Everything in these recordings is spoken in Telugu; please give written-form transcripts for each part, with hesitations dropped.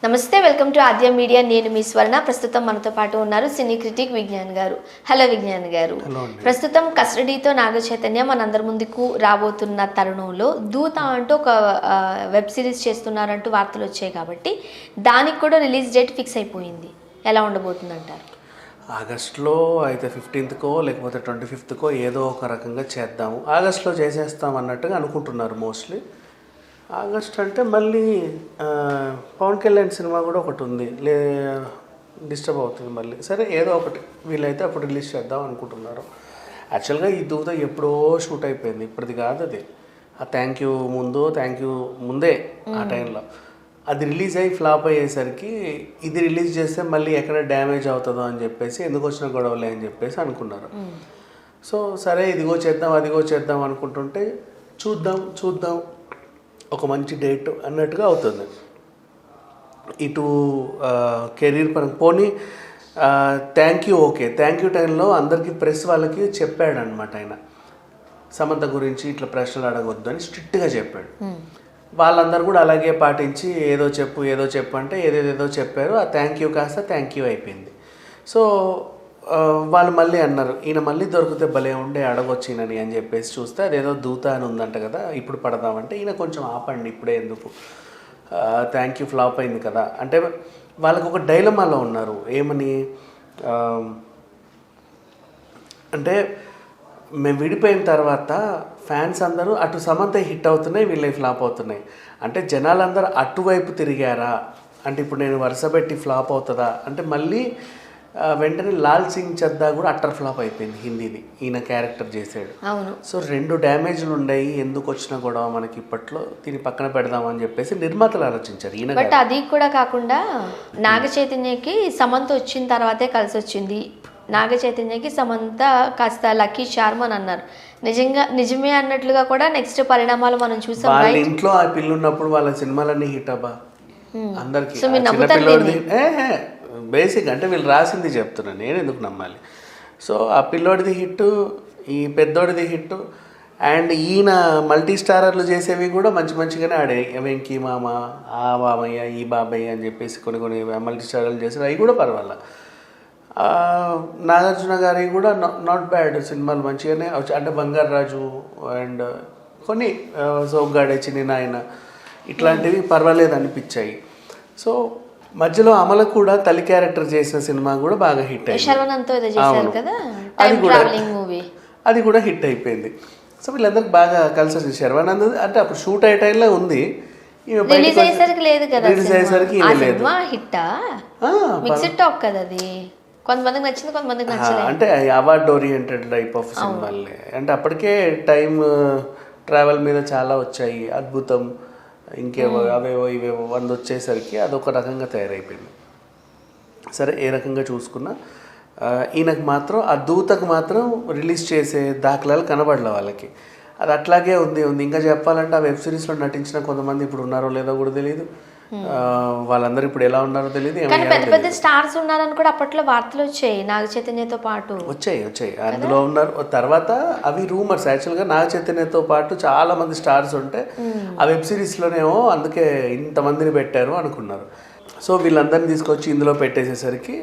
నమస్తే, వెల్కమ్ టు ఆద్య మీడియా. నేను మీ స్వర్ణ. ప్రస్తుతం మనతో పాటు ఉన్నారు సినీ క్రిటిక్ విజ్ఞాన్ గారు. హలో విజ్ఞాన్ గారు. ప్రస్తుతం కస్టడీతో నాగ చైతన్య మనందరి ముందుకు రాబోతున్న తరుణంలో దూత అంటూ ఒక వెబ్ సిరీస్ చేస్తున్నారంటూ వార్తలు వచ్చాయి కాబట్టి దానికి కూడా రిలీజ్ డేట్ ఫిక్స్ అయిపోయింది. ఎలా ఉండబోతుంది అంటారు? ఆగస్టులో అయితే 15th లేకపోతే 25th ఏదో ఒక రకంగా చేద్దాము, ఆగస్టులో చేసేస్తాం అన్నట్టుగా అనుకుంటున్నారు మోస్ట్లీ. ఆగస్ట్ అంటే మళ్ళీ పవన్ కళ్యాణ్ సినిమా కూడా ఒకటి ఉంది, డిస్టర్బ్ అవుతుంది మళ్ళీ. సరే ఏదో ఒకటి వీళ్ళైతే అప్పుడు రిలీజ్ చేద్దాం అనుకుంటున్నారు. యాక్చువల్గా ఈ దూత ఎప్పుడో షూట్ అయిపోయింది, ఇప్పటిది కాదు అది. ఆ థ్యాంక్ యూ ముందే ఆ టైంలో అది రిలీజ్ అయ్యి ఫ్లాప్ అయ్యేసరికి ఇది రిలీజ్ చేస్తే మళ్ళీ ఎక్కడ డ్యామేజ్ అవుతుందో అని చెప్పేసి ఎందుకు వచ్చిన గొడవలే అని చెప్పేసి అనుకున్నారు. సో సరే ఇదిగో చేద్దాం అదిగో చేద్దాం అనుకుంటుంటే చూద్దాం ఒక మంచి డేట్ అన్నట్టుగా అవుతుంది. ఇటు కెరీర్ పరంగా పోనీ థ్యాంక్ యూ టైంలో అందరికీ ప్రెస్ వాళ్ళకి చెప్పాడనమాట ఆయన. సమంత గురించి ఇట్లా ప్రశ్నలు అడగొద్దు అని స్ట్రిక్ట్గా చెప్పాడు. వాళ్ళందరూ కూడా అలాగే పాటించి ఏదో చెప్పు అంటే ఏదేదో చెప్పారు. ఆ థ్యాంక్ యూ కాస్త థ్యాంక్ యూ అయిపోయింది. సో వాళ్ళు మళ్ళీ అన్నారు, ఈయన మళ్ళీ దొరికితే భలే ఉండే అడగొచ్చు ఈయనని అని చెప్పేసి చూస్తే అదేదో దూత అని ఉందంట కదా, ఇప్పుడు పడదామంటే ఈయన కొంచెం ఆపండి ఇప్పుడే ఎందుకు, థ్యాంక్ యూ ఫ్లాప్ అయింది కదా అంటే వాళ్ళకు ఒక డైలమాలో ఉన్నారు. ఏమని అంటే మేము విడిపోయిన తర్వాత ఫ్యాన్స్ అందరూ అటు సమంత హిట్ అవుతున్నాయి, వీళ్ళవి ఫ్లాప్ అవుతున్నాయి. అంటే జనాలందరూ అటువైపు తిరిగారా అంటే ఇప్పుడు నేను వరుస పెట్టి ఫ్లాప్ అవుతుందా అంటే మళ్ళీ వెంటనే లాల్ సింగ్ చద్దా కూడా అట్టర్ ఫ్లాప్ అయిపోయింది హిందీది, ఈయన క్యారెక్టర్ చేసాడు. సో 2 డ్యామేజ్లు ఉన్నాయి, ఎందుకు వచ్చిన గొడవ మనకి ఇప్పట్లో, దీన్ని పక్కన పెడదామని చెప్పేసి నిర్మాతలు ఆలోచించారు. ఈయన బట్ అది కూడా కాకుండా నాగ చైతన్యకి సమంత వచ్చిన తర్వాతే కలిసి వచ్చింది. నాగ చైతన్యకి సమంత కాస్త లక్కీ చార్మ్ అని అన్నారు. నిజమే అన్నట్లుగా కూడా నెక్స్ట్ పరిణామాలు మనం చూసాం. వాళ్ళ ఇంట్లో ఆ పిల్లున్నప్పుడు వాళ్ళ సినిమాలన్నీ హిట్ అబ్బా అందరికి. బేసిక్ అంటే వీళ్ళు రాసింది చెప్తున్నాను, నేను ఎందుకు నమ్మాలి. సో ఆ పిల్లోడిది హిట్, ఈ పెద్దోడిది హిట్, అండ్ ఈయన మల్టీ స్టారర్లు చేసేవి కూడా మంచిగానే ఆడాయి. వెంకీ మామ, ఆ మామయ్య, ఈ బాబాయ్ అని చెప్పేసి కొన్ని మల్టీ స్టారర్లు చేసారు, అవి కూడా పర్వాలా. నాగార్జున గారి కూడా నాట్ బ్యాడ్ సినిమాలు మంచిగానే అంటే బంగారు రాజు అండ్ కొన్ని సోగ్గాడే చిన్న నాయన ఇట్లాంటివి పర్వాలేదు అనిపించాయి. సో మధ్యలో అమల కూడా తల్లి క్యారెక్టర్ చేసిన సినిమా కూడా బాగా హిట్ అయింది, అది కూడా హిట్ అయిపోయింది. సో వీళ్ళందరికి బాగా కలిసి వచ్చింది. శర్వానంద్ అంటే అప్పుడు షూట్ అయ్యే టైంలో ఉంది, రిలీజ్ అయ్యేసరికి లేదు. కొంతమందికి నచ్చింది, కొంతమందికి నచ్చలేదు. అంటే అవార్డ్ ఓరియంటెడ్ టైప్ ఆఫ్ సినిమాలే అంటే అప్పటికే టైం ట్రావెల్ మీద చాలా వచ్చాయి, అద్భుతం ఇంకేవో అవేవో ఇవేవో 100 వచ్చేసరికి అదొక రకంగా తయారైపోయింది. సరే ఏ రకంగా చూసుకున్నా ఈయనకు మాత్రం ఆ దూతకు మాత్రం రిలీజ్ చేసే దాఖలాలు కనబడలే వాళ్ళకి. అది అట్లాగే ఉంది. ఇంకా చెప్పాలంటే ఆ వెబ్ సిరీస్లో నటించిన కొంతమంది ఇప్పుడు ఉన్నారో లేదో కూడా తెలియదు, వాళ్ళందరూ ఇప్పుడు ఎలా ఉన్నారో తెలియదు. పెద్ద స్టార్స్ ఉన్నారని కూడా అప్పట్లో వార్తలు వచ్చాయి, నాగ చైతన్యతో పాటు వచ్చాయి అందులో ఉన్నారు. తర్వాత అవి రూమర్స్. యాక్చువల్గా నాగ చైతన్యతో పాటు చాలా మంది స్టార్స్ ఉంటే ఆ వెబ్ సిరీస్లోనేమో అందుకే ఇంతమందిని పెట్టారు అనుకున్నారు. సో వీళ్ళందరినీ తీసుకొచ్చి ఇందులో పెట్టేసేసరికి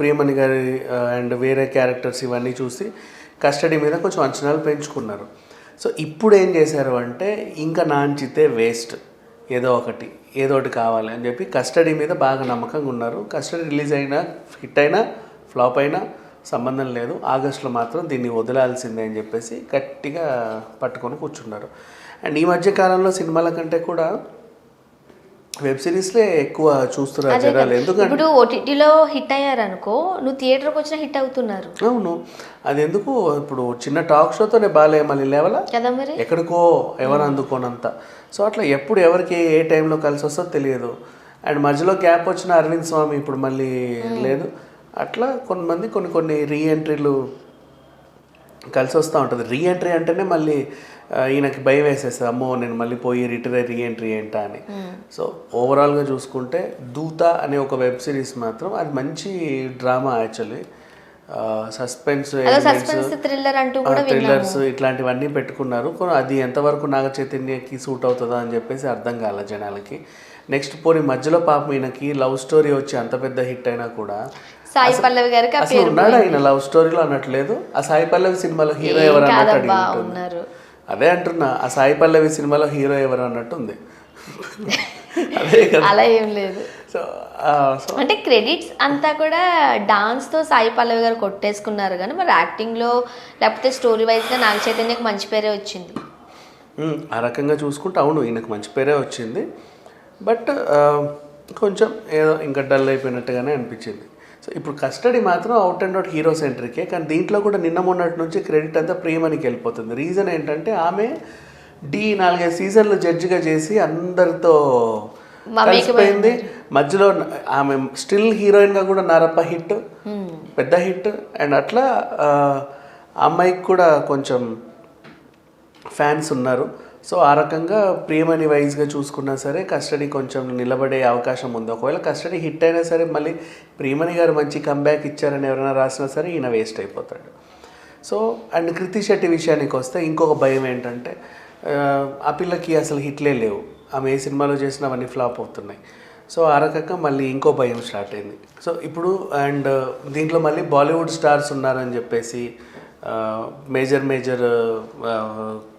ప్రియమణి గారి అండ్ వేరే క్యారెక్టర్స్ ఇవన్నీ చూసి కస్టడీ మీద కొంచెం అంచనాలు పెంచుకున్నారు. సో ఇప్పుడు ఏం చేశారు అంటే ఇంకా నాంచితే వేస్ట్, ఏదో ఒకటి కావాలి అని చెప్పి కస్టడీ మీద బాగా నమ్మకంగా ఉన్నారు. కస్టడీ రిలీజ్ అయినా హిట్ అయినా ఫ్లాప్ అయినా సంబంధం లేదు, ఆగస్టులో మాత్రం దీన్ని వదలాల్సిందే అని చెప్పేసి గట్టిగా పట్టుకొని కూర్చున్నారు. అండ్ ఈ మధ్య కాలంలో సినిమాల కంటే కూడా వెబ్ సిరీస్లే ఎక్కువ చూస్తున్నారు జనాలు. ఎందుకంటే ఇప్పుడు ఓటీటీలో హిట్ అయ్యారనుకో, నువ్వు థియేటర్కి వచ్చినా హిట్ అవుతున్నారు. అవును, అది ఎందుకు ఇప్పుడు చిన్న టాక్ షోతోనే బాలే మళ్ళీ లేవలా కదా, మరి ఎక్కడికో ఎవరు అందుకోనంత. సో అట్లా ఎప్పుడు ఎవరికి ఏ టైంలో కలిసి వస్తుందో తెలియదు. అండ్ మధ్యలో గ్యాప్ వచ్చిన అరవింద్ స్వామి ఇప్పుడు మళ్ళీ లేదు. అట్లా కొంతమంది కొన్ని రీఎంట్రీలు కలిసి వస్తూ ఉంటుంది. రీఎంట్రీ అంటేనే మళ్ళీ ఈయనకి భయం వేసేస్తుంది, అమ్మో నేను మళ్ళీ పోయి రీఎంట్రీ ఏంటా అని. సో ఓవరాల్గా చూసుకుంటే దూత అనే ఒక వెబ్ సిరీస్ మాత్రం అది మంచి drama actually. Suspense suspense thriller అంటూ కూడా థ్రిల్లర్స్ ఇట్లాంటివన్నీ పెట్టుకున్నారు. అది ఎంతవరకు నాగ చైతన్యకి సూట్ అవుతుందా అని చెప్పేసి అర్థం కాల జనాలకి. నెక్స్ట్ పోనీ మధ్యలో పాపం ఈయనకి లవ్ స్టోరీ వచ్చి అంత పెద్ద హిట్ అయినా కూడా సాయి పల్లవి గారికి అసలు ఉన్నాడు ఆయన లవ్ స్టోరీలో అన్నట్లేదు. ఆ సాయి పల్లవి సినిమాలో హీరో ఎవరు అన్నట్టు ఉన్నారు. అదే అంటున్నా, ఆ సాయి పల్లవి సినిమాలో హీరో ఎవరు అన్నట్టు ఉంది. అదే కదా, అలా ఏం లేదు. సో అంటే క్రెడిట్స్ అంతా కూడా డాన్స్ తో సాయి పల్లవి గారు కొట్టేసుకున్నారు, కానీ మరి యాక్టింగ్ లో లేకపోతే స్టోరీ వైజ్ గా నాగ చైతన్యకి మంచి పేరే వచ్చింది. ఆ రకంగా చూసుకుంటే అవును ఈయనకు మంచి పేరే వచ్చింది. బట్ కొంచెం ఏదో ఇంకా డల్ అయిపోయినట్టుగానే అనిపించింది. సో ఇప్పుడు కస్టడీ మాత్రం అవుట్ అండ్ అవుట్ హీరో సెంట్రికే, కానీ దీంట్లో కూడా నిన్న మొన్నటి నుంచి క్రెడిట్ అంతా ప్రియమణికి వెళ్ళిపోతుంది. రీజన్ ఏంటంటే ఆమె 4-5 సీజన్లు జడ్జిగా చేసి అందరితో కలిసిపోయింది. మధ్యలో ఆమె స్టిల్ హీరోయిన్గా కూడా నారప్ప హిట్, పెద్ద హిట్. అండ్ అట్లా అమ్మాయికి కూడా కొంచెం ఫ్యాన్స్ ఉన్నారు. సో ఆ రకంగా ప్రియమణి వైజ్గా చూసుకున్నా సరే కస్టడీ కొంచెం నిలబడే అవకాశం ఉంది. ఒకవేళ కస్టడీ హిట్ అయినా సరే మళ్ళీ ప్రియమణి గారు మంచి కంబ్యాక్ ఇచ్చారని ఎవరైనా రాసినా సరే ఈయన వేస్ట్ అయిపోతాడు. సో అండ్ కృతి శెట్టి విషయానికి వస్తే ఇంకొక భయం ఏంటంటే ఆ పిల్లకి అసలు హిట్లే లేవు, ఆమె ఏ సినిమాలో చేసినా అవన్నీ ఫ్లాప్ అవుతున్నాయి. సో ఆ రకంగా మళ్ళీ ఇంకో భయం స్టార్ట్ అయింది. సో ఇప్పుడు అండ్ దీంట్లో మళ్ళీ బాలీవుడ్ స్టార్స్ ఉన్నారని చెప్పేసి మేజర్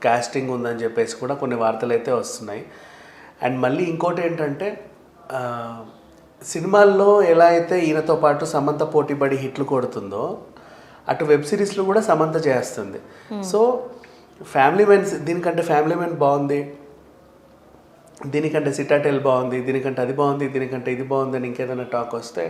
కాస్టింగ్ ఉందని చెప్పేసి కూడా కొన్ని వార్తలు అయితే వస్తున్నాయి. అండ్ మళ్ళీ ఇంకోటి ఏంటంటే సినిమాల్లో ఎలా అయితే ఈయనతో పాటు సమంత పోటీపడి హిట్లు కొడుతుందో అటు వెబ్ సిరీస్లో కూడా సమంత చేస్తుంది. సో ఫ్యామిలీ మెన్, దీనికంటే ఫ్యామిలీ మెన్ బాగుంది, దీనికంటే సిటాటెల్ బాగుంది, దీనికంటే అది బాగుంది, దీనికంటే ఇది బాగుంది అని ఇంకేదైనా టాక్ వస్తే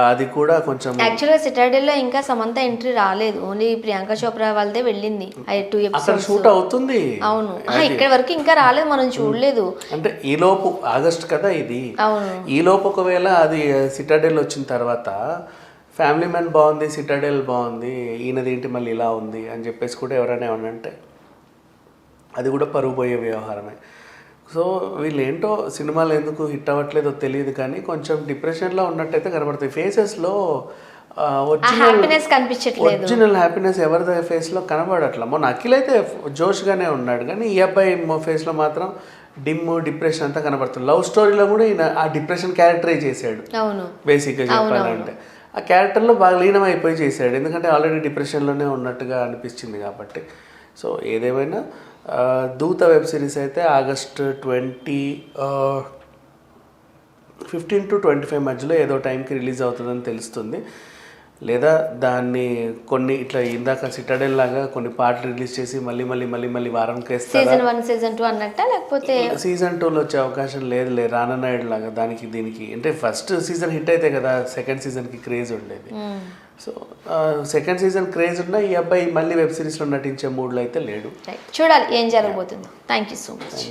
అది కూడా కొంచెం. యాక్చువల్గా సిటాడెల్లో ఇంకా సమంత ఎంట్రీ రాలేదు, ఓన్లీ ప్రియాంక చోప్రా వాళ్ళదే వెళ్ళింది 2 ఎపిసోడ్స్ షూట్ అవుతుంది. అవును, ఇక్కడ వరకు ఇంకా రాలేదు, మనం చూడలేదు. అంటే ఈ లోపు ఆగస్ట్ కదా ఇది, అవును ఈ లోపు ఒకవేళ అది సిటాడెల్ వచ్చిన తర్వాత ఫ్యామిలీ మ్యాన్ బాగుంది, సిటాడెల్ బాగుంది, ఈయనది ఏంటి మళ్ళీ ఇలా ఉంది అని చెప్పేసి కూడా ఎవరైనా ఏమనంటే అది కూడా పరుగు పోయే వ్యవహారమే. సో వీళ్ళు ఏంటో సినిమాలు ఎందుకు హిట్ అవ్వట్లేదో తెలియదు, కానీ కొంచెం డిప్రెషన్లో ఉన్నట్టయితే కనబడుతుంది. ఫేసెస్లో ఒరిజినల్ హ్యాపీనెస్ ఎవరి ఫేస్లో కనబడట్లా. మొన్న అఖిల్ అయితే జోష్గానే ఉన్నాడు, కానీ ఈ అబ్బాయి ఫేస్లో మాత్రం డిప్రెషన్ అంతా కనబడుతుంది. లవ్ స్టోరీలో కూడా ఈయన ఆ డిప్రెషన్ క్యారెక్టరైజ్ చేశాడు. బేసిక్గా చెప్పాలంటే ఆ క్యారెక్టర్లో బాగా లీనం అయిపోయి చేశాడు, ఎందుకంటే ఆల్రెడీ డిప్రెషన్లోనే ఉన్నట్టుగా అనిపించింది కాబట్టి. సో ఏదేమైనా దూత వెబ్ సిరీస్ అయితే ఆగస్ట్ 15 to 25 మధ్యలో ఏదో టైంకి రిలీజ్ అవుతుందని తెలుస్తుంది. లేదా దాన్ని కొన్ని ఇట్లా ఇందాక సిటాడెల్ లాగా కొన్ని పార్ట్లు రిలీజ్ చేసి మళ్ళీ వారంకి సీజన్ 1 సీజన్ 2 అన్నట్ట, లేకపోతే సీజన్ 2లో వచ్చే అవకాశం లేదులే. రానన్నాడు లాగా దీనికి అంటే ఫస్ట్ సీజన్ హిట్ అయితే కదా సెకండ్ సీజన్కి క్రేజ్ ఉండేది. సో సెకండ్ సీజన్ క్రేజ్ ఉన్నా ఈ అబ్బాయి మళ్ళీ వెబ్ సిరీస్లో నటించే మూడ్లో అయితే లేడు. చూడాలి ఏం జరగబోతుందో. Thank you so much.